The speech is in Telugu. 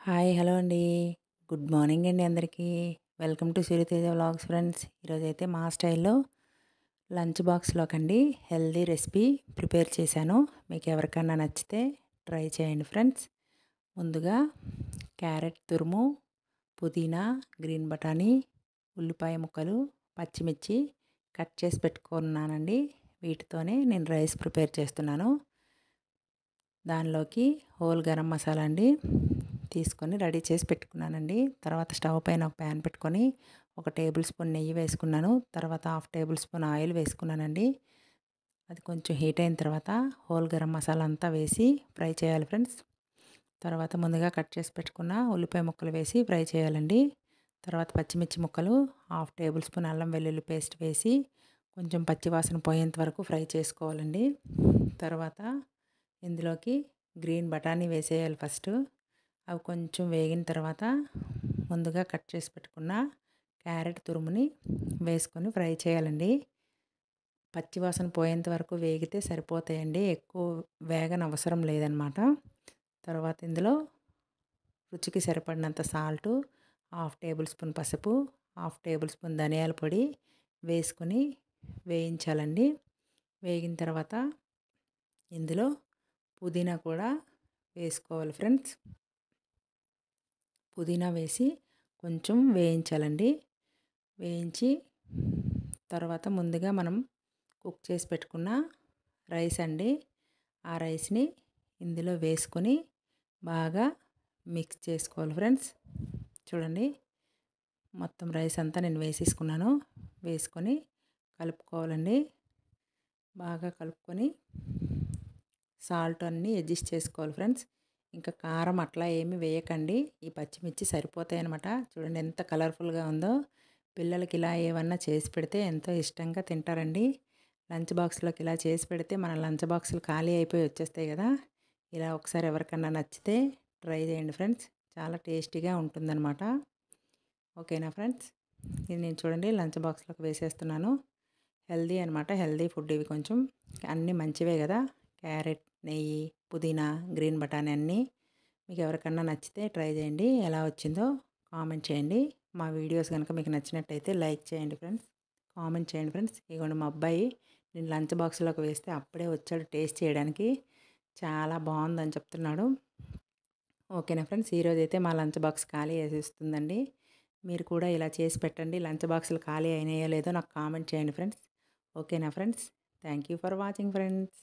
హాయ్ హలో అండి. గుడ్ మార్నింగ్ అండి అందరికీ. Welcome to Siriteja vlogs friends. ఈరోజైతే మా స్టైల్లో లంచ్ బాక్స్లోకండి హెల్దీ రెసిపీ ప్రిపేర్ చేశాను. మీకు ఎవరికన్నా నచ్చితే ట్రై చేయండి ఫ్రెండ్స్. ముందుగా క్యారెట్ తురుము, పుదీనా, గ్రీన్ బఠానీ, ఉల్లిపాయ ముక్కలు, పచ్చిమిర్చి కట్ చేసి పెట్టుకున్నానండి. వీటితోనే నేను రైస్ ప్రిపేర్ చేస్తున్నాను. దానిలోకి హోల్ గరం మసాలా అండి తీసుకొని రెడీ చేసి పెట్టుకున్నానండి. తర్వాత స్టవ్ పైన ఒక ప్యాన్ పెట్టుకొని 1 టేబుల్ స్పూన్ నెయ్యి వేసుకున్నాను. తర్వాత 1/2 టేబుల్ స్పూన్ ఆయిల్ వేసుకున్నానండి. అది కొంచెం హీట్ అయిన తర్వాత హోల్ గరం మసాలా అంతా వేసి ఫ్రై చేయాలి ఫ్రెండ్స్. తర్వాత ముందుగా కట్ చేసి పెట్టుకున్న ఉల్లిపాయ ముక్కలు వేసి ఫ్రై చేయాలండి. తర్వాత పచ్చిమిర్చి ముక్కలు, 1/2 టేబుల్ స్పూన్ అల్లం వెల్లుల్లి పేస్ట్ వేసి కొంచెం పచ్చి వాసన పోయేంత వరకు ఫ్రై చేసుకోవాలండి. తర్వాత ఇందులోకి గ్రీన్ బఠానీ వేసేయాలి ఫస్ట్. అవి కొంచెం వేగిన తర్వాత ముందుగా కట్ చేసి పెట్టుకున్న క్యారెట్ తురుముని వేసుకొని ఫ్రై చేయాలండి. పచ్చివాసన పోయేంత వరకు వేగితే సరిపోతాయండి, ఎక్కువ వేగనవసరం లేదనమాట. తర్వాత ఇందులో రుచికి సరిపడినంత సాల్టు, 1/2 టేబుల్ స్పూన్ పసుపు, 1/2 టేబుల్ స్పూన్ ధనియాల పొడి వేసుకొని వేయించాలండి. వేగిన తర్వాత ఇందులో పుదీనా కూడా వేసుకోవాలి ఫ్రెండ్స్. పుదీనా వేసి కొంచెం వేయించాలండి. వేయించి తర్వాత ముందుగా మనం కుక్ చేసి పెట్టుకున్న రైస్ అండి, ఆ రైస్ని ఇందులో వేసుకొని బాగా మిక్స్ చేసుకోవాలి ఫ్రెండ్స్. చూడండి, మొత్తం రైస్ అంతా నేను వేసేసుకున్నాను. వేసుకొని కలుపుకోవాలండి. బాగా కలుపుకొని సాల్ట్ అన్నీ అడ్జస్ట్ చేసుకోవాలి ఫ్రెండ్స్. ఇంకా కారం అట్లా ఏమి వేయకండి, ఈ పచ్చిమిర్చి సరిపోతాయి అన్నమాట. చూడండి ఎంత కలర్ఫుల్గా ఉందో. పిల్లలకి ఇలా ఏమన్నా చేసి పెడితే ఎంతో ఇష్టంగా తింటారండి. లంచ్ బాక్స్లోకి ఇలా చేసి పెడితే మన లంచ్ బాక్సులు ఖాళీ అయిపోయి వచ్చేస్తాయి కదా. ఇలా ఒకసారి ఎవరికన్నా నచ్చితే ట్రై చేయండి ఫ్రెండ్స్, చాలా టేస్టీగా ఉంటుందన్నమాట. ఓకేనా ఫ్రెండ్స్, ఇది నేను చూడండి లంచ్ బాక్స్లోకి వేసేస్తున్నాను. హెల్దీ అనమాట, హెల్దీ ఫుడ్ ఇవి. కొంచెం అన్నీ మంచివే కదా, క్యారెట్, నెయ్యి, పుదీనా, గ్రీన్ బఠానీ అన్నీ. మీకు ఎవరికన్నా నచ్చితే ట్రై చేయండి. ఎలా వచ్చిందో కామెంట్ చేయండి. మా వీడియోస్ కనుక మీకు నచ్చినట్టయితే లైక్ చేయండి ఫ్రెండ్స్, కామెంట్ చేయండి ఫ్రెండ్స్. ఇదిగోండి మా అబ్బాయి నేను లంచ్ బాక్స్లోకి వేస్తే అప్పుడే వచ్చాడు టేస్ట్ చేయడానికి. చాలా బాగుందని చెప్తున్నాడు. ఓకేనా ఫ్రెండ్స్, ఈరోజైతే మా లంచ్ బాక్స్ ఖాళీ చేసేస్తుందండి. మీరు కూడా ఇలా చేసి పెట్టండి. లంచ్ బాక్సులు ఖాళీ అయినాయో లేదో నాకు కామెంట్ చేయండి ఫ్రెండ్స్. ఓకేనా friends, thank you for watching friends.